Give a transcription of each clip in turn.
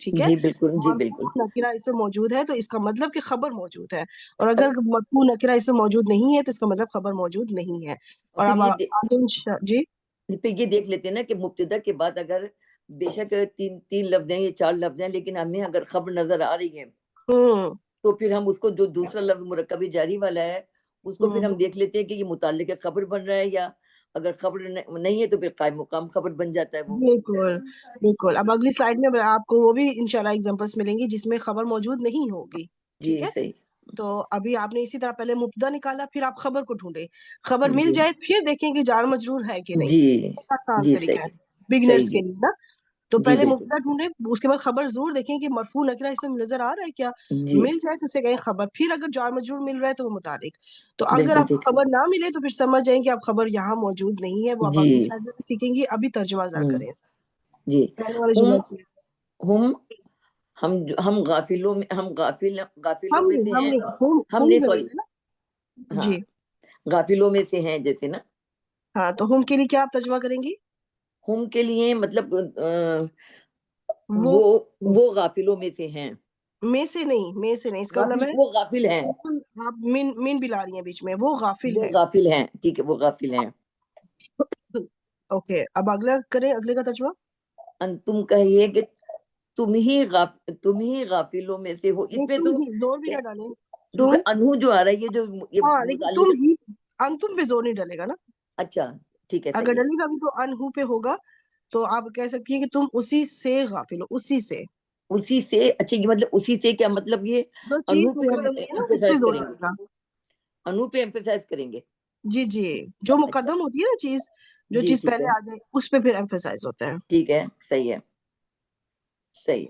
ٹھیک ہے. جی بالکل جی مرفوع بالکل. نکرہ اس میں موجود ہے تو اس کا مطلب کہ خبر موجود ہے, اور اگر مرفوع نکرہ اس میں موجود نہیں ہے تو اس کا مطلب خبر موجود نہیں ہے. اور پھر اب یہ آگے جی پھر یہ دیکھ لیتے ہیں نا کہ مبتدا کے بعد اگر بے شک تین لفظ ہیں یا 4 لفظ ہیں, لیکن ہمیں اگر خبر نظر آ رہی ہے ہوں تو پھر ہم اس کو جو دوسرا لفظ مرکب جاری والا ہے اس کو پھر ہم ہوں دیکھ لیتے ہیں کہ یہ متعلق خبر بن رہا ہے, یا اگر خبر نہیں ہے تو پھر قائم مقام خبر بن جاتا ہے وہ. بالکل بالکل. اب اگلی سلائیڈ میں آپ کو وہ بھی انشاءاللہ ایگزامپلس ملیں گی جس میں خبر موجود نہیں ہوگی. ٹھیک جی ہے, صحیح. تو ابھی آپ نے اسی طرح پہلے مبتدا نکالا, پھر آپ خبر کو ڈھونڈے, خبر مل جی جائے پھر دیکھیں کہ جار مجرور ہے کہ نہیں. جی ایک آسان جی طریقہ صحیح ہے صحیح. بگنرز جی کے لیے نا. تو جی پہلے بالکل. مبتدا ڈھونڈے, اس کے بعد خبر ضرور دیکھیں کہ مرفوع نکرہ اس میں نظر آ رہا ہے کیا. جی مل جائے تو اسے کہیں خبر, پھر اگر جار مجرور مل رہا ہے تو وہ متعلق. تو اگر بالکل آپ کو ٹھیک. خبر نہ ملے تو پھر سمجھ جائیں کہ آپ خبر یہاں موجود نہیں ہے. وہ آپ جی اگلی سلائیڈ میں بھی سیکھیں گی, ابھی ترجمہ ذرا کریں اس جی. پہلے والے ہم جملے سے. ہم غافلوں میں سے ہم ہیں. نہیں, ہم ہم نے ضمیر سوری, ہے نا. ہاں جی غافلوں میں سے ہیں جیسے نا. ہاں, تو ہم کے لیے کیا آپ ترجمہ کریں گی؟ ہم کے لیے مطلب وہ وہ غافلوں میں سے ہیں. میں سے نہیں, اس کا مطلب ہے وہ غافل ہیں. آپ مین بھی لا رہی ہیں بیچ میں, وہ غافل وہ ہے. غافل ہیں, ٹھیک ہے, وہ غافل ہیں. اوکے, اب اگلا کریں, اگلے کا ترجمہ. تم کہیے کہ تم ہی غافلوں میں سے ہو. اس نہیں, پہ تم تو ہی زور بھی نہ ڈالیں. کیونکہ تم, انہو جو آ رہا ہے یہ ہاں لیکن تم متعلق. ہی, تم پہ زور نہیں ڈلے گا نا. اچھا ٹھیک ہے, اگر صحیح ہے. ڈلے گا بھی تو انہو پہ ہوگا, تو آپ کہہ سکتی ہیں کہ تم اسی سے غافل ہو, اسی سے. اسی سے, اچھا یہ مطلب اسی سے کیا مطلب, یہ جو انہو چیز پہ ہم مقدم ہوئی ہے نا اس پہ ایمفیسائز زور کریں گے, ڈالے گا. انہو پہ ایمفیسائز کریں گے. جی جی, جو اچھا مقدم ہوتی ہے نا چیز, جو جی چیز ٹھیک پہلے ہے آ جائے اس پہ پھر ایمفیسائز ہوتا ہے. ٹھیک ہے, صحیح ہے صحیح.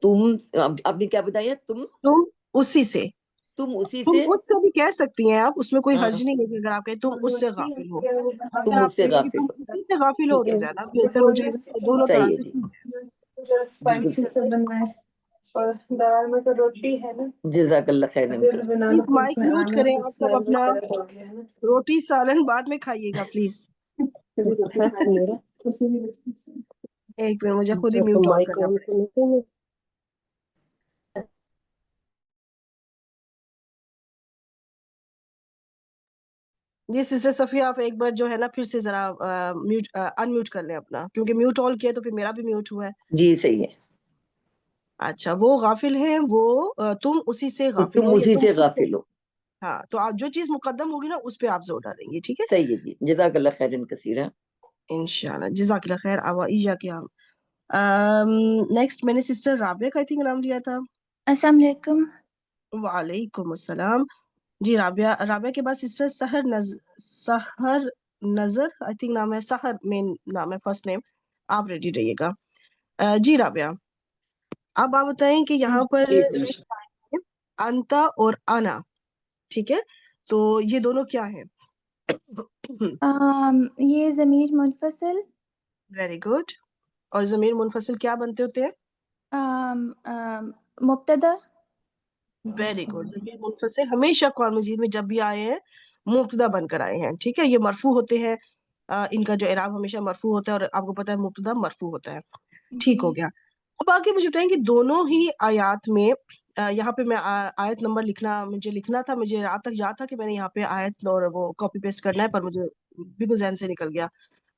تم آپ نے کیا بتایا, تم اسی سے, تم اسی تم سے. اس سے بھی کہہ سکتی ہیں آپ, اس میں کوئی ہاں, حرج نہیں ہے کہ اگر آپ کہیں تم اس سے غافل ہو. اگر تم اس آپ سے کہیں کہ غافل تم ہو. اسی سے غافل ہو ٹھیک ہے, تو زیادہ بہتر ہو جائے گا, تو دونوں طرح صحیح ہے سے جی, ٹھیک ہے. بالکل اسپائسی صحیح. سے بنا ہے, اور دال میں تو روٹی ہے نا, جزاک اللہ خیرن دل کثیر. بنانا پلیز تو اس مائک میں میوٹ آنا, کریں آپ سب اسمیل بھی اپنا, غلط ہو گیا ہے نا. روٹی سالن بعد میں کھائیے گا پلیز. ایک منٹ, مجھے خود ہی میوٹ آن کرنا پڑے گا. جی سسٹر صفیہ, آپ ایک بار جو ہے نا پھر سے ذرا ان میوٹ کر لیں اپنا, کیونکہ میوٹ آل کیا تو پھر میرا بھی میوٹ ہوا ہے. جی صحیح ہے. اچھا, وہ غافل ہیں, وہ تم اسی سے غافل تم ہو, یا اسی تم سے اس سے. غافل ہو. ہاں, تو آپ جو چیز مقدم ہوگی نا اس پہ آپ زور ڈالیں گے. ٹھیک ہے, صحیح ہے جی, جزاک اللہ خیرن کثیر. انشاءاللہ, جزاک اللہ خیر. کیا نیکسٹ میں نے سسٹر رابعہ کا نام لیا تھا. السلام علیکم. وعلیکم السلام. جی رابعہ کے بعد سسٹر سحر نظر, آئی تھنک نام ہے, سحر مین نام ہے, فرسٹ نیم. آپ ریڈی رہیے گا. جی رابعہ, اب آپ بتائیں کہ یہاں پر انتا اور انا, ٹھیک ہے, تو یہ دونوں کیا ہیں؟ یہ ضمیر منفصل. Very good. اور ضمیر منفصل کیا بنتے ہوتے ہیں؟ مبتدا. Very good. ضمیر منفصل ہمیشہ قرآن مجید میں جب بھی آئے ہیں مبتدا بن کر آئے ہیں. ٹھیک ہے, یہ مرفوع ہوتے ہیں, ان کا جو اعراب ہمیشہ مرفوع ہوتا ہے, اور آپ کو پتا ہے مبتدا مرفوع ہوتا ہے. ٹھیک ہو گیا. اب آگے مجھے بتائیں کہ دونوں ہی آیات میں, یہاں پہ میں آیت نمبر مجھے لکھنا تھا, مجھے رات تک یاد تھا کہ میں نے یہاں پہ آیت اور وہ کاپی پیسٹ کرنا ہے, پر مجھے بالکل ذہن سے نکل گیا.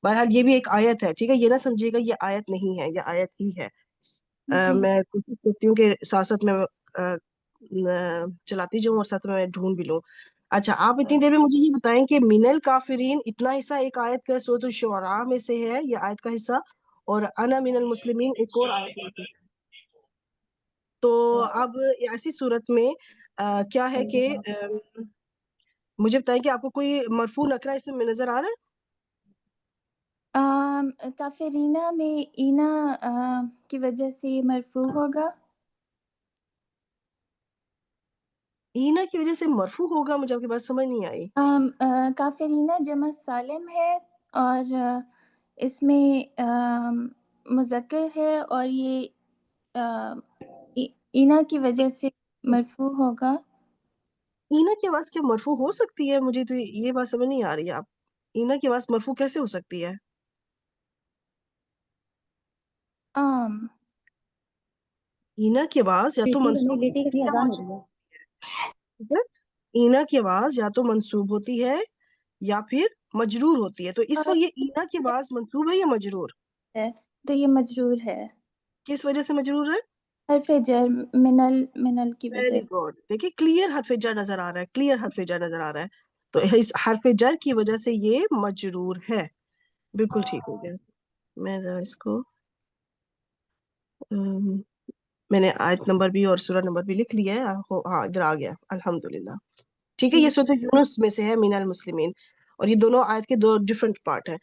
بہرحال یہ بھی ایک آیت ہے. ٹھیک ہے, یہ نہ سمجھیے گا یہ آیت نہیں ہے, یہ آیت ہی ہے. میں کوشش کرتی ہوں کہ ساتھ ساتھ میں چلاتی جاؤں اور ساتھ میں ڈھونڈ بھی لوں. اچھا, آپ اتنی دیر میں مجھے یہ بتائیں کہ من الکافرین اتنا حصہ ایک آیت کا سورۃ الشعراء میں سے ہے, یہ آیت کا حصہ, اور انا من المسلمین ایک اور آیت میں سے. تو اب ایسی صورت میں کیا ہے کہ مجھے بتائیں کہ آپ کو کوئی مرفوع نکرہ اس میں نظر آ رہا ہے؟ کافرینہ میں اینا کی وجہ سے یہ مرفوع ہوگا. اینا کی وجہ سے مرفوع ہوگا, مجھے آپ کی بات سمجھ نہیں آئی. کافرینہ جمع سالم ہے, اور اس میں مذکر ہے, اور یہ اینا کی وجہ سے مرفوع ہوگا. اینا کی آواز کیا مرفوع ہو سکتی ہے؟ مجھے تو یہ بات سمجھ نہیں آ رہی ہے. آپ اینا کی آواز مرفوع کیسے ہو سکتی ہے؟ اینا کی آواز یا تو بیٹی منصوب بیٹی ہوتی کی ہے یا اذان ہو مجرور رہی ہے. ہوتی ہے. اینا کی آواز یا تو منصوب ہوتی ہے یا پھر مجرور ہوتی ہے. تو اس وقت یہ اینا کی آواز منصوب ہے یا مجرور؟ ہے تو یہ مجرور ہے. کس وجہ سے مجرور ہے؟ حرف جر منل کی وجہ. Very good. دیکھیے کلیئر حرف جر نظر آ رہا ہے، کلیئر حرف جر نظر آ رہا ہے. تو اس حرف جر کی وجہ سے یہ مجرور ہے. بالکل ٹھیک ہو گیا. میں ذرا اس کو میں نے آیت نمبر بھی اور سورہ نمبر بھی لکھ لیا ہے. ہاں ادھر آ گیا الحمدللہ. ٹھیک ہے، جی یہ سورۃ یونس میں سے ہے، من المسلمین، اور یہ دونوں آیت کے دو ڈفرنٹ پارٹ ہیں.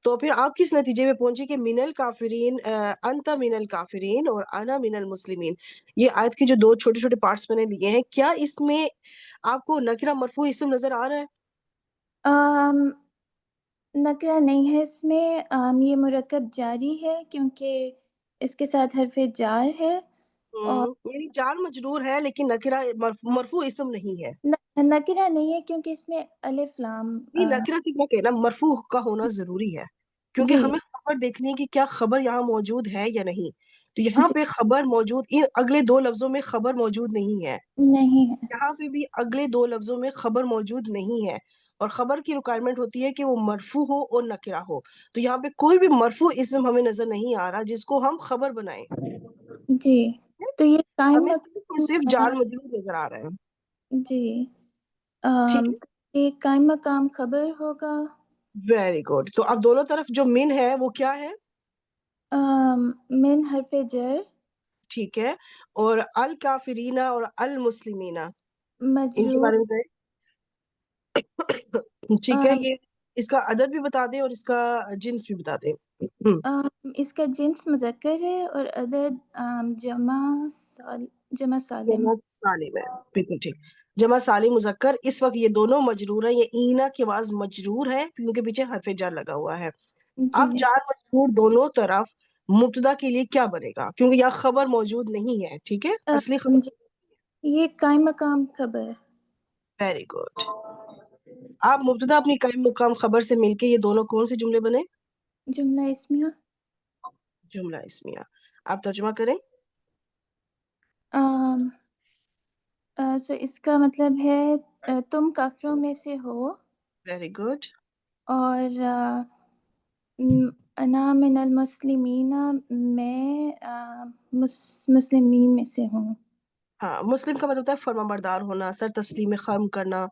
تو پھر آپ کس نتیجے میں پہنچے کہ من الکافرین، انت من الکافرین اور انا من المسلمین، یہ آیت کے جو دو چھوٹے چھوٹے پارٹس میں نے لیے ہیں، کیا اس میں آپ کو نکرہ مرفوع اسم نظر آ رہا ہے؟ نکرہ نہیں ہے اس میں. یہ مرکب جاری ہے کیونکہ اس کے ساتھ حرف جار ہے. اور یعنی جار مجرور ہے لیکن نکرہ مرفوع اسم نہیں ہے. نکرہ نہیں ہے کیونکہ اس میں الف لام. نہیں، نکرہ سے کیا کہنا، مرفوع کا ہونا ضروری ہے، کیونکہ جی ہمیں خبر دیکھنی ہے کہ کیا خبر یہاں موجود ہے یا نہیں. تو یہاں جی پہ خبر موجود، ان اگلے دو لفظوں میں خبر موجود نہیں ہے. نہیں ہے. یہاں پہ بھی اگلے دو لفظوں میں خبر موجود نہیں ہے، اور خبر کی ریکوائرمنٹ ہوتی ہے کہ وہ مرفوع ہو اور نکرہ ہو. تو یہاں پہ کوئی بھی مرفوع اسم ہمیں نظر نہیں آ رہا جس کو ہم خبر بنائیں. جی تو یہ قائم ہمیں صرف اور صرف جار مقام. مجرور نظر آ رہے ہیں. جی ٹھیک ہے، یہ قائم مقام خبر ہوگا. Very good. تو اب دونوں طرف جو من ہے وہ کیا ہے؟ من حرف جر ٹھیک ہے. اور الکافرین اور المسلمین ان کے مجرور. بارے میں بتائیں. ٹھیک ہے، یہ اس کا عدد بھی بتا دیں اور اس کا جنس بھی بتا دیں. اس کا جنس مذکر ہے اور عدد جمع سالم. جمع سالم ہے، بالکل ٹھیک. جمع سالم مذکر. اس وقت یہ دونوں مجرور ہیں. یہ اینا کی آواز مجرور ہے کیونکہ پیچھے حرف جر لگا ہوا ہے. جی اب جار مجرور دونوں طرف مبتدا کے لیے کیا بنے گا، کیونکہ یہاں خبر موجود نہیں ہے. ٹھیک ہے، اصلی خبر. جی یہ قائم مقام خبر. Very good. آپ مبتدا اپنی قائم مقام خبر سے مل کے یہ دونوں کون سے جملے بنے؟ جملہ اسمیہ. جملہ اسمیہ. آپ ترجمہ کریں. سو اس کا مطلب ہے تم کافروں میں سے ہو، ویری گڈ. اور انا من المسلمین، میں مسلمین میں سے ہوں. ہاں، مسلم کا مطلب ہوتا ہے فرما بردار ہونا، سر تسلیم خم کرنا.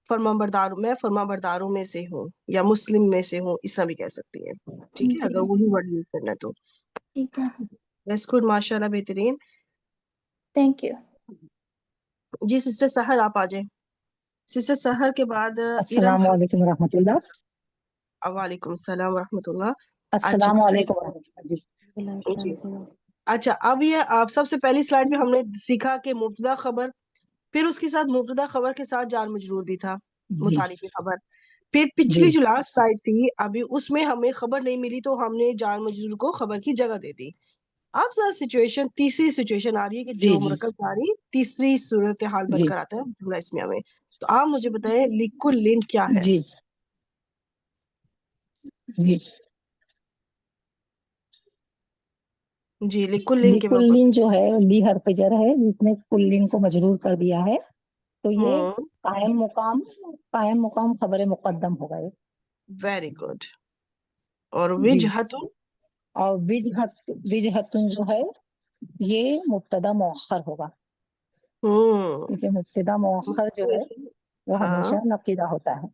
فرما بردار، میں فرما برداروں میں سے ہوں یا مسلم میں سے ہوں، اس طرح بھی کہہ سکتی ہیں. ٹھیک ہے، جی اگر وہی ورڈ یوز کرنا ہے تو. ٹھیک ہے. ویس گڈ، ماشاء اللہ، بہترین. Thank you. جی سسٹر سحر آپ آ جائیں. سسٹر سحر کے بعد ارم. السلام علیکم ورحمۃ اللہ. وعلیکم السلام ورحمۃ اللہ. السلام علیکم ورحمۃ اللہ جی جی. اچھا، اب یہ آپ سب سے پہلی سلائڈ میں ہم نے سیکھا کہ مبتدا خبر، پھر اس کے ساتھ مبتدا خبر کے ساتھ جار مجرور بھی تھا، جی متعلق خبر. پھر پچھلی جی جو لاسٹ سلائڈ تھی ابھی، اس میں ہمیں خبر نہیں ملی تو ہم نے جار مجرور کو خبر کی جگہ دے دی. اب ذرا سچویشن، تیسری سچویشن آ رہی ہے کہ جی جو جی مرکب جاری تیسری صورتحال بن جی کر آتا ہے جملہ اسمیہ میں. تو آپ مجھے بتائیں لکل لن کیا ہے؟ جی جی جی لکل لن کے لکلن جو ہے لی حرف جر ہے جس نے کلن کو مجرور کر دیا ہے، تو یہ قائم مقام خبر مقدم ہوگا. Very good. اور جی. وجہتن. اور وجہتن جو ہے یہ مبتدا مؤخر ہوگا، کیونکہ مبتدا مؤخر جو ہے وہ ہاں ہمیشہ نقیدہ ہوتا ہے.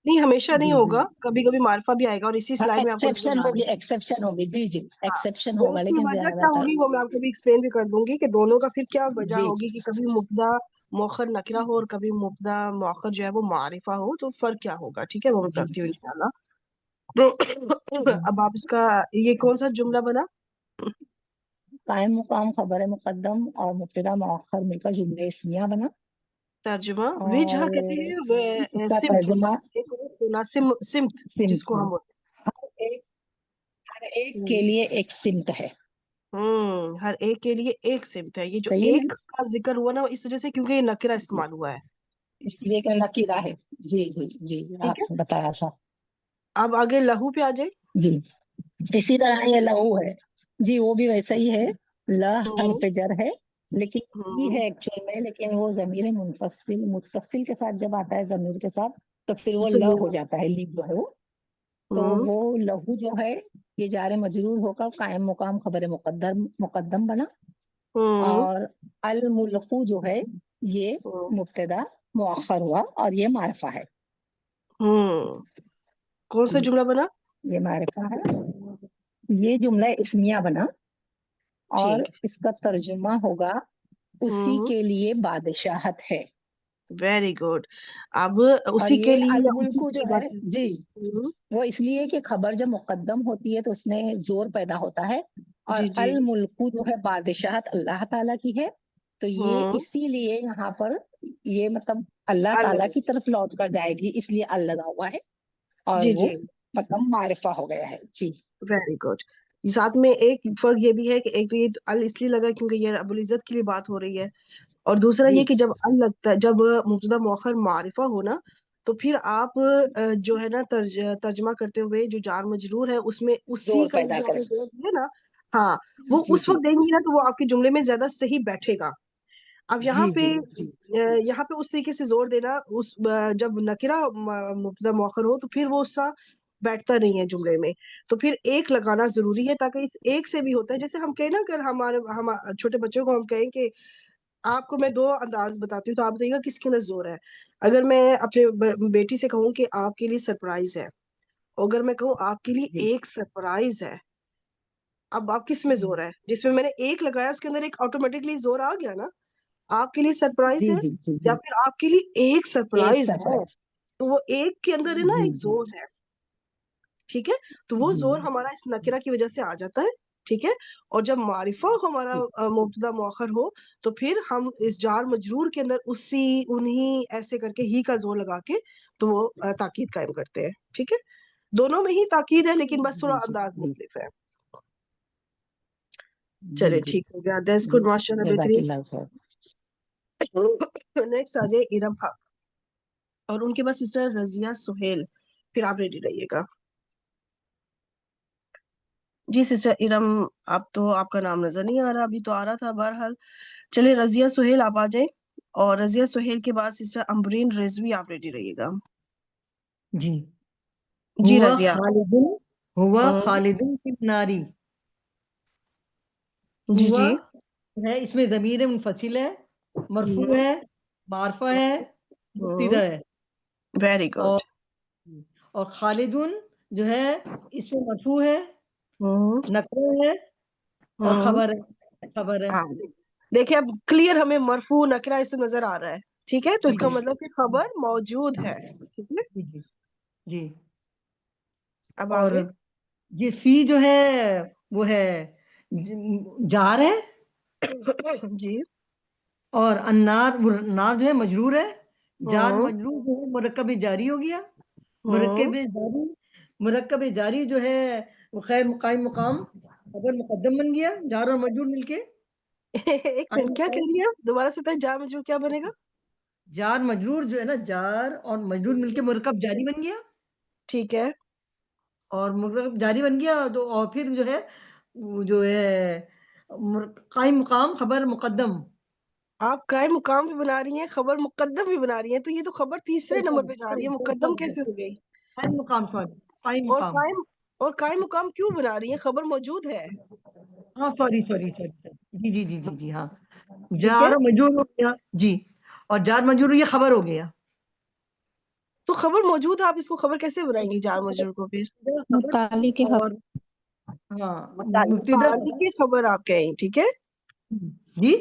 نہیں، ہمیشہ نہیں جی جی ہوگا، کبھی کبھی معرفہ بھی آئے گا، اور اسی ہاں، سلائڈ میں آپ کو نظر ایکسیپشن آ رہا ہوگی، ہے. ایکسیپشن ہوگی. جی جی ہاں، ایکسیپشن وہ ہوگا، اس کی لیکن وجہ کیا زیادہ تر. ہوگی وہ میں آپ کو بھی ایکسپلین بھی کر دوں گی کہ دونوں کا پھر کیا وجہ جی ہوگی کہ کبھی مبتدا مؤخر نکرہ ہو اور کبھی مبتدا مؤخر جو ہے وہ معرفہ ہو، تو فرق کیا ہوگا. ٹھیک ہے، وہ میں جی بتاتی ہوں انشاءاللہ. تو اب آپ اس کا یہ کون سا جملہ بنا؟ قائم مقام خبر مقدم اور مبتدا مؤخر مل کر جملہ اسمیہ بنا. ترجمہ وجہ اور کہتے اس ہیں کا سمت ترجمہ ایک ہونا، سمت جس سمت کو ہے. ہم بولتے ہر ایک ہیں. کے لیے ایک سمت ہے. ہر ایک کے لیے ایک سمت ہے. یہ جو صحیح ہے ایک نا، کا ذکر ہوا نا اس وجہ سے کیونکہ یہ نکرہ استعمال ہوا ہے. اس لیے کہ نکیرہ ہے. جی جی جی ٹھیک ہے، آپ نے بتایا تھا. اب آگے لہو پہ آ جائیں. جی اسی طرح یہ لہو ہے. جی وہ بھی ویسا ہی ہے، لا حرف جر ہے لیکن یہ ہے ایکچوئل میں، لیکن وہ ضمیر منفصل متصل کے ساتھ جب آتا ہے ضمیر کے ساتھ تو پھر وہ ل ہو جاتا ہے، لی جو ہے وہ، تو وہ لہو جو ہے یہ جار مجرور ہو کر قائم مقام خبر مقدم بنا، اور الملک جو ہے یہ مبتدا مؤخر ہوا اور یہ معرفہ ہے. کون سا جملہ بنا؟ یہ معرفہ ہے، یہ جملہ اسمیہ بنا، اور ٹھیک. اس کا ترجمہ ہوگا اسی کے لیے بادشاہت ہے. Very good. اب اور اسی کے یہ لیے یا اسی الملک جو کی ہے بات. جی وہ اس لیے کہ خبر جب مقدم ہوتی ہے تو اس میں زور پیدا ہوتا ہے، اور جی جی. الملک جو ہے بادشاہت اللہ تعالیٰ کی ہے، تو یہ اسی لیے یہاں پر یہ مطلب اللہ تعالیٰ کی طرف لوٹ کر جائے گی، اس لیے اللہ لگا ہوا ہے، اور جی وہ جی. مطلب معرفہ ہو گیا ہے. جی ویری گڈ. ساتھ میں ایک فرق یہ بھی ہے کہ ایک تو یہ ال اس لیے لگا کیونکہ یہ ابو العزت کے لیے بات ہو رہی ہے، اور دوسرا جی یہ کہ جب ال لگتا ہے، جب مبتدا مؤخر معرفہ ہونا، تو پھر آپ جو ہے نا ترجمہ کرتے ہوئے جو جار مجرور ہے اس میں اسی زور کا پیدا جو آپ کرے. نے زور دیا نا، ہاں وہ جی اس جی وقت دیں گی نا تو وہ آپ کے جملے میں زیادہ صحیح بیٹھے گا. اب جی جی جی یہاں پہ اس طریقے سے زور دینا، اس جب نکرہ مبتدا مؤخر ہو تو پھر وہ اس طرح بیٹھتا نہیں ہے جملے میں، تو پھر ایک لگانا ضروری ہے، تاکہ اس ایک سے بھی ہوتا ہے. جیسے ہم کہیں نا، اگر ہم چھوٹے بچوں کو ہم کہیں کہ آپ کو میں دو انداز بتاتی ہوں تو آپ بتائیے گا کس کے اندر زور ہے. اگر میں اپنے بیٹی سے کہوں کہ آپ کے لیے سرپرائز ہے، اگر میں کہوں آپ کے لیے جی ایک سرپرائز ہے، اب آپ کس میں زور ہے؟ جس میں نے ایک لگایا اس کے اندر ایک آٹومیٹکلی زور آ گیا نا. آپ کے لیے سرپرائز جی ہے جی جی یا جی پھر آپ کے لیے ایک ایک سرپرائز ہے، سرپرائز. تو وہ ایک کے اندر ہے نا جی ایک جی زور ہے. ٹھیک ہے، تو وہ جی زور ہمارا اس نکرہ کی وجہ سے آ جاتا ہے. ٹھیک ہے، اور جب معرفہ ہمارا مبتدا مؤخر ہو تو پھر ہم اس جار مجرور کے اندر انہی ایسے کر کے ہی کا زور لگا کے تو وہ تاکید قائم کرتے ہیں. ٹھیک ہے، دونوں میں ہی تاکید ہے لیکن بس تھوڑا جی جی انداز جی مختلف ہے. جی چلے جی ٹھیک ہو گیا. دیٹس جی گڈ، ماشاء اللہ، جزاک بہترین. اللہ خیر. نیکسٹ آ جائے ارم حق، اور ان کے بعد سسٹر رضیہ سہیل، پھر آپ ریڈی رہیے گا. جی سسٹر ارم، اب تو آپ کا نام نظر نہیں آ رہا، ابھی تو آ رہا تھا. بہرحال چلے رضیہ سہیل آپ آ جائیں، اور رضیہ سہیل کے بعد سسٹر امبرین رضوی، آپ ریڈی رہیے گا. جی. جی ہوا رضیہ. خالد فی الناری. جی ہوا جی. ہے، اس میں ضمیر منفصل ہے، مرفوع ہے، معرفہ ہے، مبتدا ہے. Very good. اور خالدن جو ہے اس میں مرفوع ہے، نکرہ ہے، اور خبر ہے. دیکھیں اب کلیئر ہمیں مرفوع نکرہ اس سے نظر آ رہا ہے. ٹھیک ہے، تو اس کا مطلب کہ خبر موجود ہے. ٹھیک ہے، جی جی. اب اور آگے. یہ فی جو ہے وہ ہے جار ہے، جی. اور النار نار جو ہے مجرور ہے. جار مجرور جو ہے مرکب جاری ہو گیا. مرکب جاری جو ہے خیر قائم مقام خبر مقدم بن گیا، جار اور مجرور مل کے. ایک منٹ، کیا کہہ رہی ہے دوبارہ سے؟ جار مجرور کیا بنے گا؟ جار مجرور جو ہے نا، جار اور مجرور مل کے مرکب جاری بن گیا. ٹھیک ہے. اور مرکب جاری بن گیا تو، اور پھر جو ہے قائم مقام خبر مقدم. آپ قائم مقام بھی بنا رہی ہیں، خبر مقدم بھی بنا رہی ہیں، تو یہ تو خبر تیسرے نمبر پہ جا رہی ہے، مقدم کیسے ہو گئی؟ قائم مقام، سوری قائم اور مقام. قائم مقام کیوں بنا رہی ہیں؟ خبر موجود ہے. ہاں سوری جی جی جی جی جی ہاں. ٹھیک ہے، جار مجرور ہو گیا جی، اور جار مجرور یہ خبر ہو گیا. تو خبر موجود ہے، آپ اس کو خبر کیسے بنائیں گی جار مجرور کو پھر؟ متعلق اور ہاں مبتدا متعلق خبر آپ کہیں. ٹھیک ہے، جی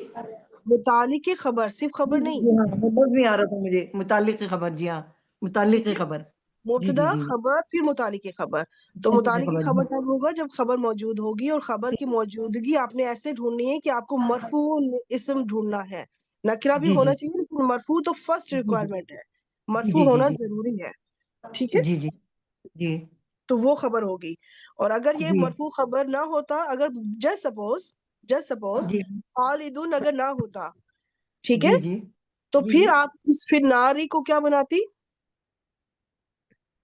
متعلق خبر، صرف خبر نہیں. جی ہاں، سمجھ نہیں آ رہا تھا مجھے. متعلق خبر، جی ہاں متعلق ٹھیک ہے، خبر. جی جی مبتدا جی خبر پھر متعلق خبر. تو متعلق متعلق خبر خبر تب ہوگا جب خبر موجود ہوگی، اور خبر کی موجودگی آپ نے ایسے ڈھونڈنی ہے کہ آپ کو مرفوع اسم ڈھونڈنا ہے. نکرہ بھی جی جی ہونا چاہیے لیکن مرفوع تو فرسٹ جی ریکوائرمنٹ ہے، جی مرفوع جی جی ہونا جی ضروری ہے. ٹھیک ہے، جی جی جی تو وہ خبر ہوگی. اور اگر یہ جی مرفوع خبر نہ ہوتا، اگر جسٹ سپوز جی خالدون اگر نہ ہوتا، ٹھیک ہے، جی جی تو جی پھر جی آپ اس فناری کو کیا بناتی؟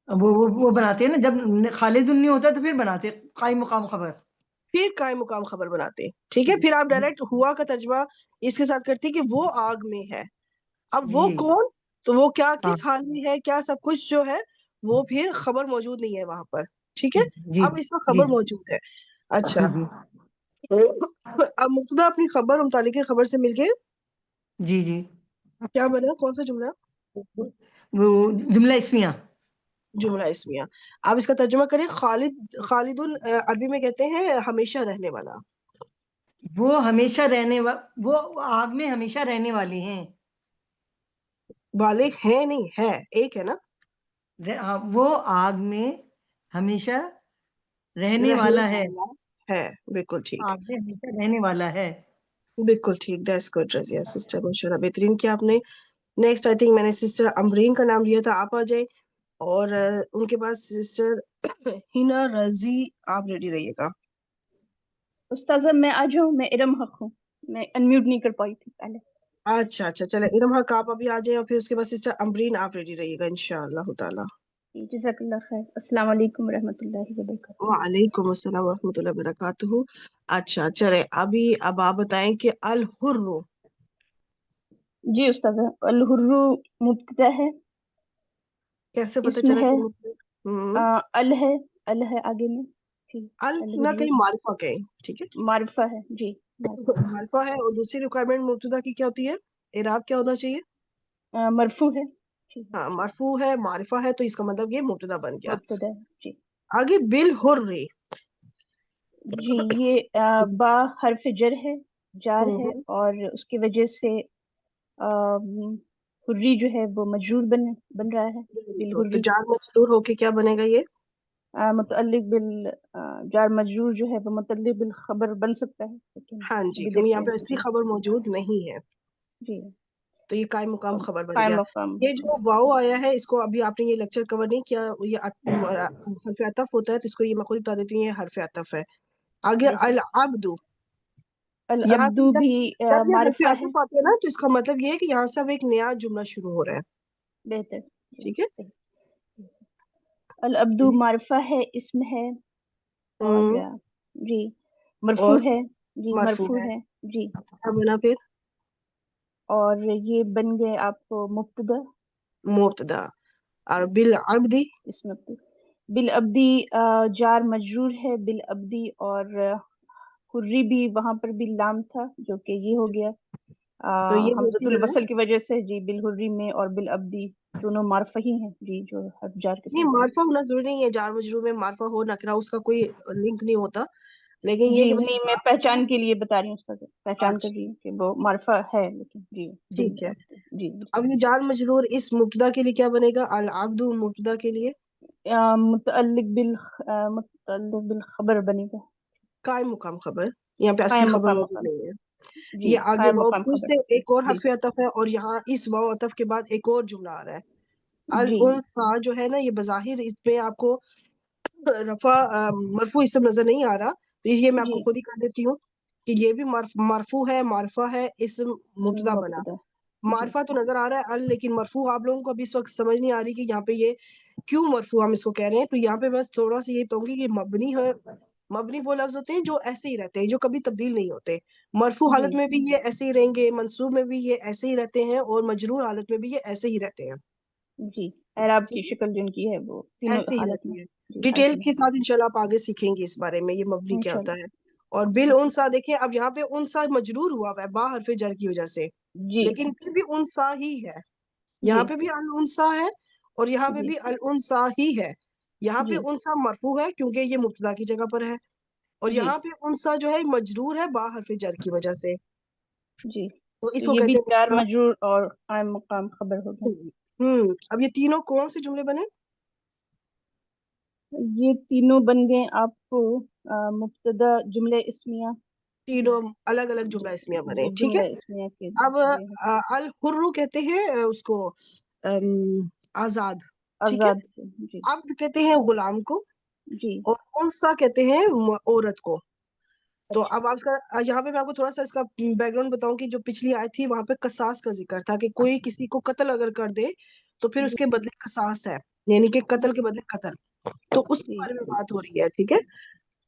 وہ بناتے ہیں نا، جب خالد نہیں ہوتا تو پھر بناتے قائم مقام خبر. پھر قائم مقام خبر بناتے ہیں. ٹھیک ہے, پھر آپ ڈائریکٹ ہوا کا ترجمہ اس کے ساتھ کرتے کہ وہ آگ میں ہے. اب وہ جی کون, تو وہ کیا ہاں کس حال میں ہے, کیا سب کچھ جو ہے وہ پھر خبر موجود نہیں ہے وہاں پر. ٹھیک ہے, جی اب اس میں جی خبر موجود ہے. اچھا, جی اب مبتدا اپنی خبر اور متعلق خبر سے مل کے جی جی کیا بنا, کون سا جملہ؟ وہ جملہ اسمیہ. جملہ اسمیہ. اب اس کا ترجمہ کریں. خالد عربی میں کہتے ہیں ہمیشہ رہنے والا. وہ ہمیشہ وہ آگ میں ہمیشہ رہنے والے ہیں. والے ہیں نہیں, ہے ایک ہے نا. وہ آگ میں ہمیشہ رہنے رہنے والا ہے. والا ہے, بالکل ٹھیک, آگ میں ہمیشہ رہنے والا ہے. بالکل ٹھیک. دیٹس گڈ رضیہ سسٹر, ماشاءاللہ بہترین کیا آپ نے. نیکسٹ آئی تھنک میں نے سسٹر امبرین کا نام لیا تھا, آپ آ جائیں. اور ان کے بعد سسٹر ہینا رضی, آپ ریڈی رہیے گا. استاذہ میں آ جاؤں, میں ارم حق ہوں, میں انمیوٹ نہیں کر پائی تھی پہلے. اچھا اچھا, چلے ارم حق آپ ابھی آ جائیں, اور پھر اس کے بعد سسٹر امبرین آپ ریڈی رہیے گا انشاءاللہ تعالی. جزاک اللہ خیر. السلام علیکم ورحمۃ اللہ وبرکاتہ. وعلیکم السلام ورحمۃ اللہ وبرکاتہ. اچھا چلے, اب آپ بتائیں کہ الحر. جی استاذہ, الحر مبتدا ہے, کیسے پتہ اسم چلا ہے, کہ مطلب ال ہے, ال ہے آگے میں. جی, ال نہ الحر کہیں معرفہ کہیں. ٹھیک ہے, معرفہ ہے. جی معرفہ معرفہ ہے. اور دوسری ریکوائرمنٹ مبتدا کی کیا ہوتی ہے, اعراب کیا ہونا چاہیے؟ مرفوع ہے. جی ہاں, مرفوع ہے, معرفہ ہے, تو اس کا مطلب یہ مبتدا بن گیا. مبتدا ہے. جی آگے بالحر. جی, یہ با حرف جر ہے, جار ہے, اور اس کی وجہ سے حری جو ہے وہ مجرور بن رہا ہے. تو بالحری جار مجرور ہو کے کیا بنے گا یہ؟ متعلق جار مجرور جو ہے وہ متعلق بالخبر بن سکتا ہے, لیکن ہاں جی, ابھی کیونکہ دیکھتے یہاں پہ ہیں. اصلی جی خبر موجود نہیں ہے, جی, تو یہ قائم مقام خبر بن قائم گیا. مقام. یہ جو واو آیا ہے, اس کو ابھی آپ نے یہ لیکچر کور نہیں کیا, یہ حرف عطف ہوتا ہے, تو اس کو یہ میں خود بتا دیتی ہوں, یہ حرف عطف ہے. آگے العبد, یہاں العبد سے بھی جب یہ حرف معرفہ ہے. عطف آتے ہیں نا, تو اس کا مطلب یہ ہے کہ یہاں سے اب ایک نیا جملہ شروع ہو رہا ہے. بہتر. جی, ٹھیک ہے, صحیح. العبد معرفہ ہے, اسم ہے, اور جی مرفوع اور ہے. جی مرفوع مرفوع ہے. ہے. جی, کیا بنا پھر؟ اور یہ بن گئے آپ کو مبتدا. مبتدا. اور بالعبد, اس میں بالعبدی جار مجرور ہے, بالعبدی, اور حری بھی وہاں پر بھی لام تھا جو کہ یہ ہو گیا تو یہ بھی حمزۃ اسی طرح. الوصل کی وجہ سے. جی, بالحری میں اور بالعبدی دونوں معرفہ ہی ہیں. جی, جو حرف جار کے نہیں, ساتھ ہے. معرفہ ہونا ضروری نہیں ہے, جار مجرور میں معرفہ ہو نکرا اس کا کوئی لنک نہیں ہوتا, لیکن یہ جی کہ بس نہیں, میں جار پہچان مجرور. کے لیے بتا رہی ہوں استاذ, پہچان کر اچھا رہی ہوں کہ وہ معرفہ ہے, لیکن جی ٹھیک ہے. جی اب یہ جار مجرور اس مبتدا کے لیے کیا بنے گا؟ العبد مبتدا کے لیے متعلق بالخبر بنے گا. قائم مقام خبر, یہاں پہ اصلی قائم خبر مقام موجود مقام. نہیں ہے. جی, یہ آگے قائم واؤ مقام پھر خبر. سے ایک اور جی حرف عطف ہے, اور یہاں اس واؤ عطف کے بعد ایک اور جملہ آ رہا ہے. جی الانثى جو ہے نا, یہ بظاہر اس میں آپ کو رفع مرفوع اسم نظر نہیں آ رہا, تو یہ میں آپ جی, کو خود ہی کر دیتی ہوں کہ یہ بھی مرفوع ہے, معرفہ ہے, اسم مبتدا بنا. مبتدا. جی معرفہ تو نظر آ رہا ہے لیکن مرفوع آپ لوگوں کو ابھی اس وقت سمجھ نہیں آ رہی کہ یہاں پہ یہ کیوں مرفوع ہم اس کو کہہ رہے ہیں. تو یہاں پہ میں تھوڑا سا یہ کہوں گی کہ مبنی ہے, مبنی وہ لفظ ہوتے ہیں جو ایسے ہی رہتے ہیں, جو کبھی تبدیل نہیں ہوتے. مرفوع جی حالت میں بھی یہ ایسے ہی رہیں گے, منصوب میں بھی یہ ایسے ہی رہتے ہیں, اور مجرور حالت میں بھی یہ ایسے ہی رہتے ہیں. جی, اعراب کی ٹھیک ہے, شکل جن کی ہے وہ تینوں ایسے ہی حالت میں. رہتی ہے. جی, ڈیٹیل حالت میں کے ساتھ انشاءاللہ آپ آگے سیکھیں گے اس بارے میں, یہ مبنی کیا ہوتا ہے. انشاءاللہ. اور بالانثى دیکھیں, اب یہاں پہ انثى مجرور ہوا ہوا ہے با حرف جر کی وجہ سے, جی لیکن پھر بھی انثى ہی ہے. جی یہاں پہ بھی الانثى ہے, اور یہاں پہ جی بھی الانثى ہی ہے. یہاں پہ جی انثى مرفوع ہے کیونکہ یہ مبتدا کی جگہ پر ہے, اور جی یہاں پہ انثى جو ہے مجرور ہے با حرف جر کی وجہ سے, جی, تو تو اس کو یہ بھی کہتے ہیں جار مبتدا. مجرور اور قائم مقام خبر ہو گیا. اب یہ تینوں کون سے جملے بنے؟ یہ تینوں بن گئے آپ کو مبتدا جملے اسمیہ. تینوں الگ الگ جملہ اسمیہ بنے. ٹھیک ہے, جملہ اسمیہ کے. اب الحر کہتے ہیں اس کو آزاد. ٹھیک ہے, آزاد. جی عبد کہتے ہیں غلام کو, جی, اور انثى کہتے ہیں عورت کو. تو اچھا. اب آپ اس کا, یہاں پہ میں آپ کو تھوڑا سا اس کا بیک گراؤنڈ بتاؤں کہ جو پچھلی آیت تھی وہاں پہ قصاص کا ذکر تھا, کہ کوئی کسی کو قتل اگر کر دے تو پھر اس جی کے بدلے قصاص ہے, یعنی کہ قتل کے بدلے قتل. تو اس کے جی بارے میں بات ہو رہی ہے. ٹھیک ہے,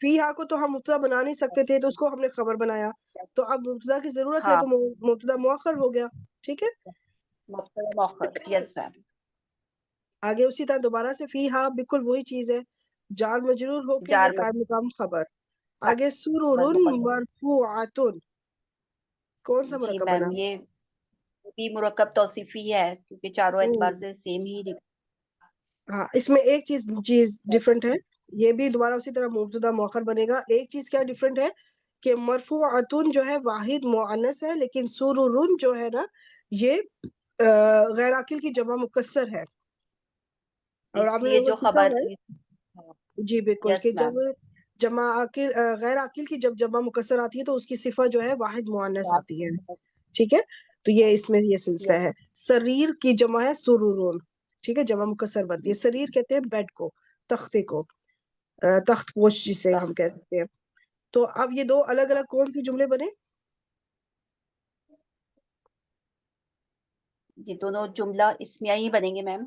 فیہا کو تو ہم مبتدا بنا نہیں سکتے تھے تو اس کو ہم نے خبر بنایا، تو اب مبتدا کی ضرورت ہے ہاں تو مبتدا مؤخر ہو گیا. ٹھیک ہے، مبتدا مؤخر، یس میم. آگے اسی طرح دوبارہ سے فیہا بالکل وہی چیز ہے، جار مجرور ہو کے جار یہ قائم مقام خبر. مجرور آگے سرور مرفوعات، کون سا جی مرکب بنا؟ میم، یہ بھی مرکب توصیفی ہے کیونکہ چاروں اعتبار سے سیم ہی ہاں، اس میں ایک چیز ڈفرنٹ ہے، یہ بھی دوبارہ اسی طرح مبتدا مؤخر بنے گا. ایک چیز کیا ڈفرنٹ ہے کہ مرفوعاتن جو ہے واحد مؤنث ہے، لیکن سرورن جو ہے نا یہ غیر عاقل کی جمع مکسر ہے. اور اس آپ نے لیے وہ جو سیکھا خبر. ہے جی بالکل کہ یس جب میم. جمع عاقل غیر عاقل کی جب جمع مکسر آتی ہے تو اس کی صفت جو ہے واحد مؤنث آتی ہے. ٹھیک ہے، تو یہ اس میں یہ سلسلہ ہے. سریر کی جمع ہے سرورون. ٹھیک ہے، جمع مکسر بنتی ہے. سریر کہتے ہیں بیڈ کو، تختے کو، تخت پوش جسے ہم کہہ سکتے ہیں. تو اب یہ دو الگ الگ کون سے جملے بنے؟ یہ دونوں جملہ اسمیہ ہی بنیں گے میم.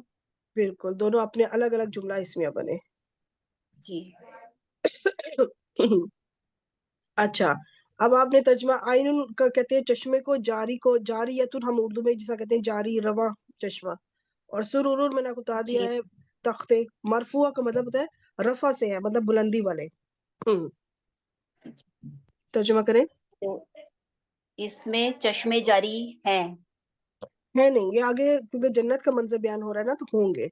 بالکل، دونوں اپنے الگ الگ جملہ اسمیہ بنے. جی. اچھا، اب آپ نے ترجمہ آئین کا کہتے ہیں چشمے کو، جاری کو جاریتن ہم اردو میں جیسا کہتے ہیں جاری رواں چشمہ، اور سرور میں نے بتا دیا جی ہے تختے. مرفوع کا مطلب ہوتا ہے رفع سے ہے، مطلب بلندی والے. ترجمہ کریں. تو اس میں چشمے جاری ہیں. ہے نہیں، یہ آگے کیونکہ جنت کا منظر بیان ہو رہا ہے نا تو ہوں گے.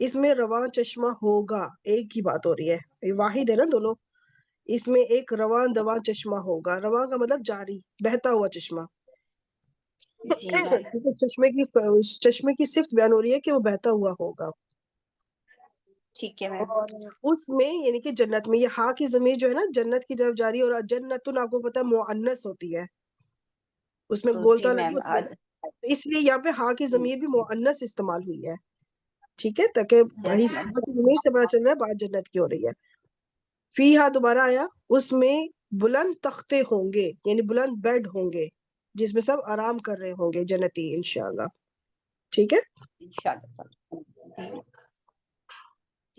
اس میں رواں چشمہ ہوگا، ایک ہی بات ہو رہی ہے، یہ واحد ہے نا دونوں. اس میں ایک رواں دواں چشمہ ہوگا. رواں کا مطلب جاری، بہتا ہوا چشمہ. جی میم. چشمے کی صفت بیان ہو رہی ہے کہ وہ بہتا ہوا ہوگا. ٹھیک ہے میم. اور اس میں یعنی کہ جنت میں، یہ ہا کی ضمیر جو ہے نا جنت کی طرف جاری، اور جنتن آپ کو پتا ہے مؤنث ہوتی ہے، اس میں جی گولتا لگی میم. ہوتی ہے. اس لیے یہاں پہ ہا کی ضمیر بھی مؤنث استعمال ہوئی ہے. ٹھیک ہے، تاکہ یس اس میم. ہا کی ضمیر سے پتا چل رہا ہے بات جنت کی ہو رہی ہے. فیہا دوبارہ آیا، اس میں بلند تختے ہوں گے، یعنی بلند بیڈ ہوں گے جس میں سب آرام کر رہے ہوں گے جنتی انشاءاللہ. ٹھیک ہے، انشاءاللہ.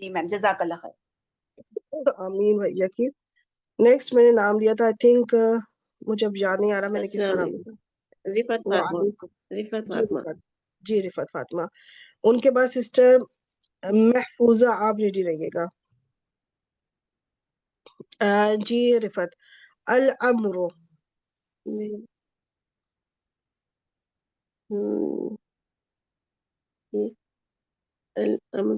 جی میم، جزاک اللہ خیر. آمین بھیا کی. نیکسٹ میں نے نام لیا تھا، آئی تھنک مجھے اب یاد نہیں آ رہا میں نے کس کا السلام نام علیکم. لیا. رفعت فاطمہ. وعلیکم. رفعت جی فاطمہ. رفعت، جی رفعت فاطمہ. ان کے بعد سسٹر محفوظہ، آپ ریڈی رہیے گا. جی رفعت، الامر. جی. الامر،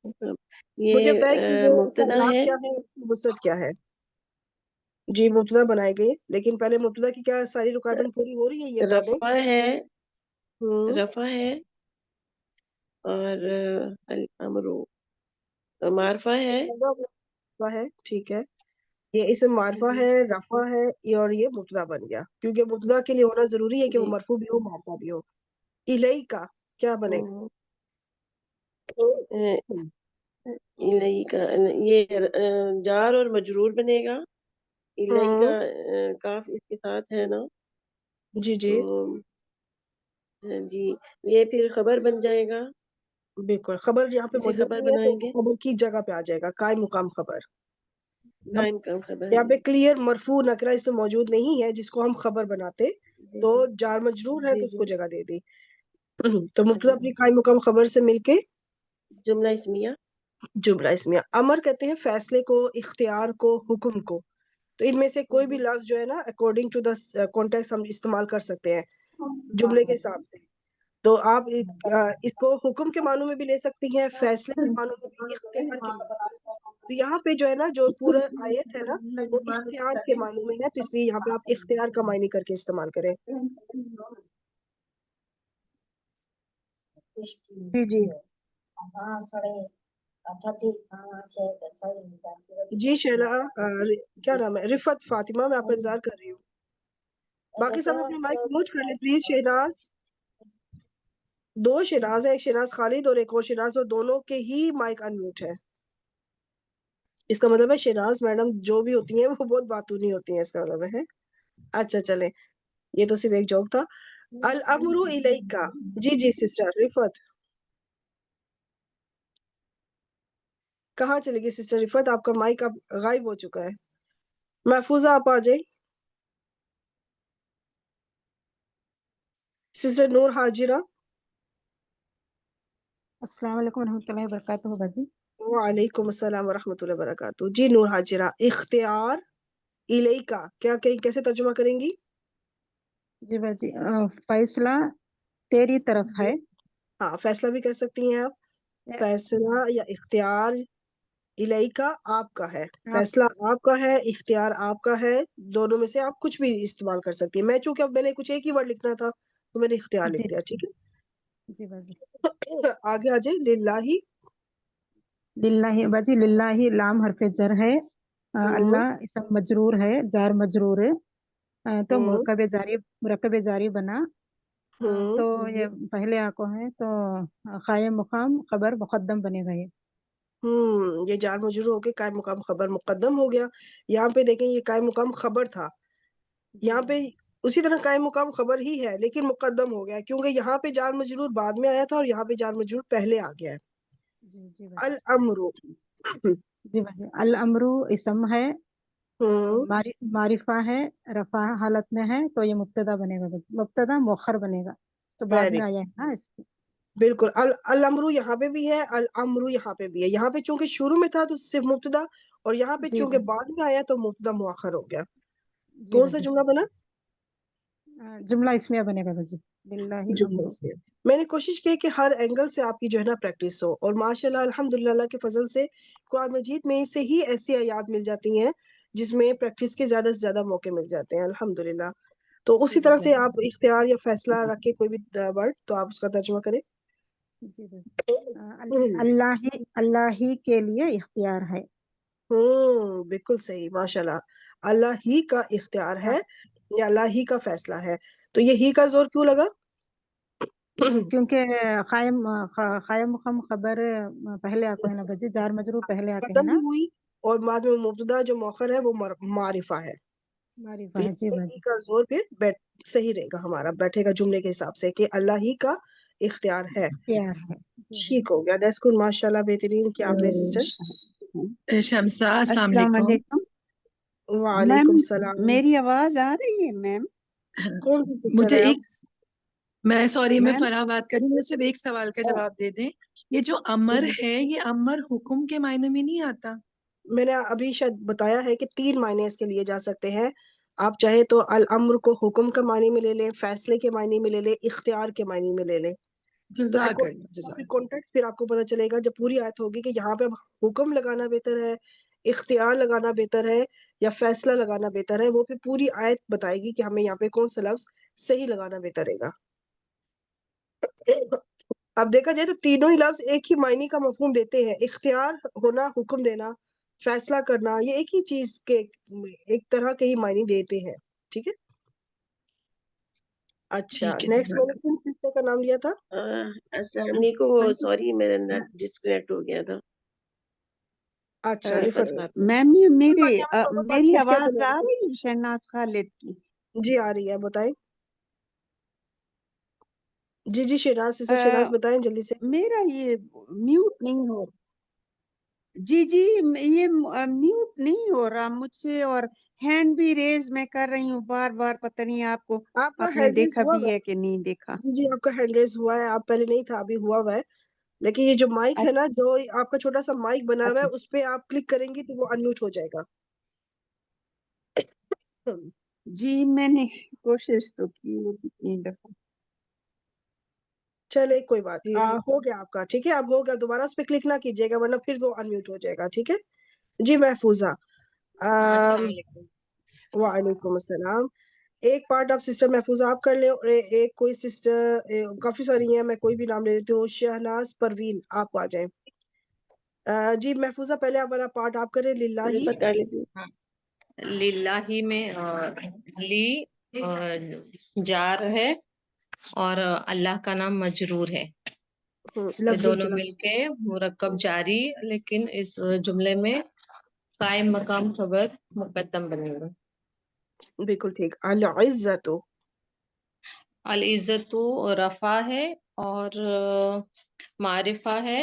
مجھے یہ بتائیں کہ یہ اس کا مبتدا اعراب ہے. کیا ہے، اس کی وسعت کیا ہے؟ جی مبتدا بنائے گئے، لیکن پہلے مبتدا کی کیا ساری ریکوائرمنٹ پوری ہو رہی ہے یہ بتا دیں. رفع ہے، ہوں، رفع ہے، اور الامر معرفہ ہے. ہے. ٹھیک ہے، یہ اسم معرفہ ہے، رفع ہے، اور یہ مبتدا بن گیا کیونکہ مبتدا کے لیے ہونا ضروری ہے کہ وہ جی. مرفوع بھی ہو معرفہ بھی ہو. الیہ کا کیا بنے گا؟ الہی کا یہ جار اور مجرور بنے گا. الہی کا کاف اس کے ساتھ ہے نا، جی جی تو جی یہ پھر خبر بن جائے گا. بالکل، خبر یہاں پہ اسے موجود خبر نہیں ہے تو بنائیں گے، خبر کی جگہ پہ آ جائے گا قائم مقام خبر. اب قائم کا خبر. یہاں پہ کلیئر مرفوع نکرہ اس میں موجود نہیں ہے جس کو ہم خبر بناتے، جی تو جی جار مجرور ہے جی تو اس جی. کو جگہ دے دی. تو مبتدا اچھا، اپنی قائم مقام خبر سے مل کے جملہ اسمیہ. جملہ اسمیہ. امر کہتے ہیں فیصلے کو، اختیار کو، حکم کو. تو ان میں سے کوئی بھی لفظ جو ہے نا اکارڈنگ ٹو دا کانٹیکسٹ ہم استعمال کر سکتے ہیں جملے کے حساب سے. تو آپ اس کو حکم کے معنوں میں بھی لے سکتی ہیں، فیصلے کے معنوں میں بھی، اختیار کے معنوں میں. تو یہاں پہ جو ہے نا جو پورا آیت ہے نا وہ اختیار کے معنوں میں ہے، تو اس لیے یہاں پہ آپ اختیار کا معنی کر کے استعمال کریں. جی جی جی شیلا، کیا نام ہے، رفعت فاطمہ، میں آپ کا انتظار کر رہی ہوں. باقی سب اپنے مائک میوٹ کر لیں پلیز. شہناز، دو شہناز ہے، ایک شہناز خالد اور ایک اور شہناز، اور دونوں کے ہی مائک ان میوٹ ہے. اس کا مطلب ہے شہناز میڈم جو بھی ہوتی ہیں وہ بہت باتونی ہوتی ہیں، اس کا مطلب ہے. اچھا چلیں، یہ تو صرف ایک جوک تھا. الامر الیکا. جی جی سسٹر رفعت، کہاں چلے گی سسٹر رفت؟ آپ کا مائک اب غائب ہو چکا ہے. محفوظہ آپ آ جائیں. سسٹر نور حاجرہ. السلام علیکم ورحمۃ اللہ وبرکاتہ باجی. وعلیکم السلام ورحمۃ اللہ وبرکاتہ. جی نور حاجرہ، اختیار الیکا کیسے ترجمہ کریں گی؟ جی باجی فیصلہ تیری طرف جی ہے. ہاں، فیصلہ بھی کر سکتی ہیں آپ. فیصلہ یا اختیار الیکا آپ کا ہے. آپ فیصلہ آپ کا ہے، اختیار آپ کا ہے. دونوں میں سے آپ کچھ بھی استعمال کر سکتی ہیں. میں چونکہ اب میں نے کچھ ایک ہی ورڈ لکھنا تھا تو میں نے اختیار لکھ جی دیا. ٹھیک جی باجی. ہے، آگے آ جائیں. للہ. للہ باجی للہ لام حرف جر ہے. اللہ اسم مجرور ہے، جار مجرور ہے. تو مرکب جاری بنا. تو یہ پہلے آکو ہے تو قائم مقام خبر مقدم بنے گا. یہ جار مجرور ہو کے قائم مقام خبر مقدم ہو گیا. یہاں پہ دیکھیں یہ قائم مقام خبر تھا، یہاں پہ اسی طرح قائم مقام خبر ہی ہے لیکن مقدم ہو گیا کیونکہ یہاں پہ جار مجرور بعد میں آیا تھا اور یہاں پہ جار مجرور پہلے آ گیا ہے. جی جی باجی. الامر. جی باجی الامر اسم ہے، معرفہ ہے، رفع حالت میں ہے تو یہ مبتدا بنے گا. مبتدا مؤخر بنے گا تو بعد ویری میں آیا ہے نا اس کے. بالکل. الامر یہاں پہ بھی ہے، الامر یہاں پہ بھی ہے. یہاں پہ چونکہ شروع میں تھا تو صرف مبتدا، اور یہاں پہ جی چونکہ باجی. بعد میں آیا تو مبتدا مؤخر ہو گیا. جی کون سا باجی. جملہ بنا؟ جملہ اسمیہ بنے گا باجی. للہ جملہ امر. اس میں میں نے کوشش کی کہ ہر اینگل سے آپ کی جو ہے نا پریکٹس ہو، اور ماشاءاللہ الحمدللہ اللہ کے فضل سے قرآن مجید میں سے ہی ایسی آیات مل جاتی ہیں جس میں پریکٹس کے زیادہ سے زیادہ موقع مل جاتے ہیں الحمدللہ. تو جی اسی جی طرح سے باجی. آپ اختیار یا فیصلہ رکھ کے کوئی بھی ورڈ تو آپ اس کا ترجمہ کریں. جی باجی. اللہ ہی کے لیے اختیار ہے. بالکل صحیح، ماشاءاللہ. اللہ ہی کا اختیار ہے یا اللہ ہی کا فیصلہ ہے. تو یہ ہی کا زور کیوں لگا؟ کیونکہ قائم مقام خبر پہلے آکو ہے نا باجی. جار مجرور پہلے آتے ہیں ختم نا. بھی ہوئی اور بعد میں مبتدا جو مؤخر ہے وہ معرفہ ہے. معرفہ تو ہے. جی یہ ہی باجی. کا زور پھر صحیح رہے گا، ہمارا بیٹھے گا جملے کے حساب سے کہ اللہ ہی کا اختیار ہے. اختیار ہے. جی ٹھیک ہو گیا. دیٹس گڈ، ماشاءاللہ بہترین. کیا آپ نے سسٹر؟ شمسا السلام السلام علیکم. علیکم میم. وعلیکم السلام. میری آواز آ رہی ہے میم؟ کون سی سسٹر مجھے ہے آپ؟ میں میم فرح بات کر رہی ہوں. مجھے صرف ایک سوال کا جواب دے دیں. یہ جو امر ہے یہ امر حکم کے معنی میں نہیں آتا؟ میں نے ابھی شاید بتایا ہے کہ 3 معنی اس کے لیے جا سکتے ہیں. آپ چاہے تو الامر کو حکم کے معنی میں لے لیں، فیصلے کے معنی میں لے لیں، اختیار کے معنی میں لے لیں. تو جزاک اللہ. کانٹیکسٹ پھر آپ کو پتا چلے گا جب پوری آیت ہوگی کہ یہاں پہ حکم لگانا بہتر ہے، اختیار لگانا بہتر ہے یا فیصلہ لگانا بہتر ہے. وہ پھر پوری آیت بتائے گی کہ ہمیں یہاں پہ کون سا لفظ صحیح لگانا بہتر رہے گا. اب دیکھا جائے تو تینوں ہی لفظ ایک ہی معنی کا مفہوم دیتے ہیں. اختیار ہونا، حکم دینا، فیصلہ کرنا، یہ ایک ہی چیز کے ایک طرح کے ہی معنی دیتے ہیں. ٹھیک ہے. اچھا ٹھیک ہے. نیکسٹ میں نے کن سسٹر کا نام لیا تھا؟ السلام علیکم. سوری میرا نیٹ ڈسکنیکٹ ہو گیا تھا. اچھا رفت. میم یہ دونوں بات میری کرتے آواز آ ہیں. رہی ہے شہناز خالد کی؟ جی آ رہی ہے، بتائیں. جی شہناز سسٹر شہناز بتائیں جلدی سے. میرا یہ میوٹ نہیں ہو. جی یہ میوٹ نہیں ہو رہا مجھ سے، اور ہینڈ بھی ریز میں کر رہی ہوں بار بار. پتہ نہیں آپ کو آپ کا آپ نے ہینڈ ریز دیکھا ہوا بھی ہوا ہے کہ نہیں دیکھا؟ جی آپ کا ہینڈ ریز ہوا ہے. آپ پہلے نہیں تھا، ابھی ہوا ہوا ہے. لیکن یہ جو مائک ہے نا، جو آپ کا چھوٹا سا مائک بنا ہوا اچھا ہے، اس پہ آپ کلک کریں گی تو وہ انمیوٹ ہو جائے گا. جی میں نے کوشش تو کی وہ کتنی دفعہ. چلے کوئی بات جی ہو گیا آپ کا. ٹھیک ہے، اب ہو گیا. دوبارہ اس پہ کلک نہ کیجیے گا ورنہ پھر وہ انمیوٹ ہو جائے گا. ٹھیک ہے جی. محفوظہ. السلام علیکم. وعلیکم السلام. ایک پارٹ آپ سسٹر محفوظہ آپ کر لیں، اور ایک کوئی سسٹر، کافی ساری ہیں، میں کوئی بھی نام لے لیتی ہوں. شہناز پروین آپ آ جائیں. جی محفوظہ پہلے آپ والا پارٹ آپ کریں. للہ کر لیتی. للہ میں لی جار ہے اور اللہ کا نام مجرور ہے. یہ لفظ دونوں مل کے مرکب جاری، لیکن اس جملے میں قائم مقام خبر مقدم بنے گا. بالکل ٹھیک. العزت. العزت رفع ہے اور معرفہ ہے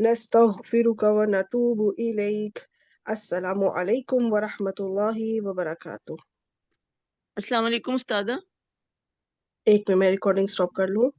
نستغفرك ونتوب إليك. السلام علیکم ورحمۃ اللہ وبرکاتہ. السلام علیکم استاذہ. ایک میں ریکارڈنگ سٹاپ کر لوں.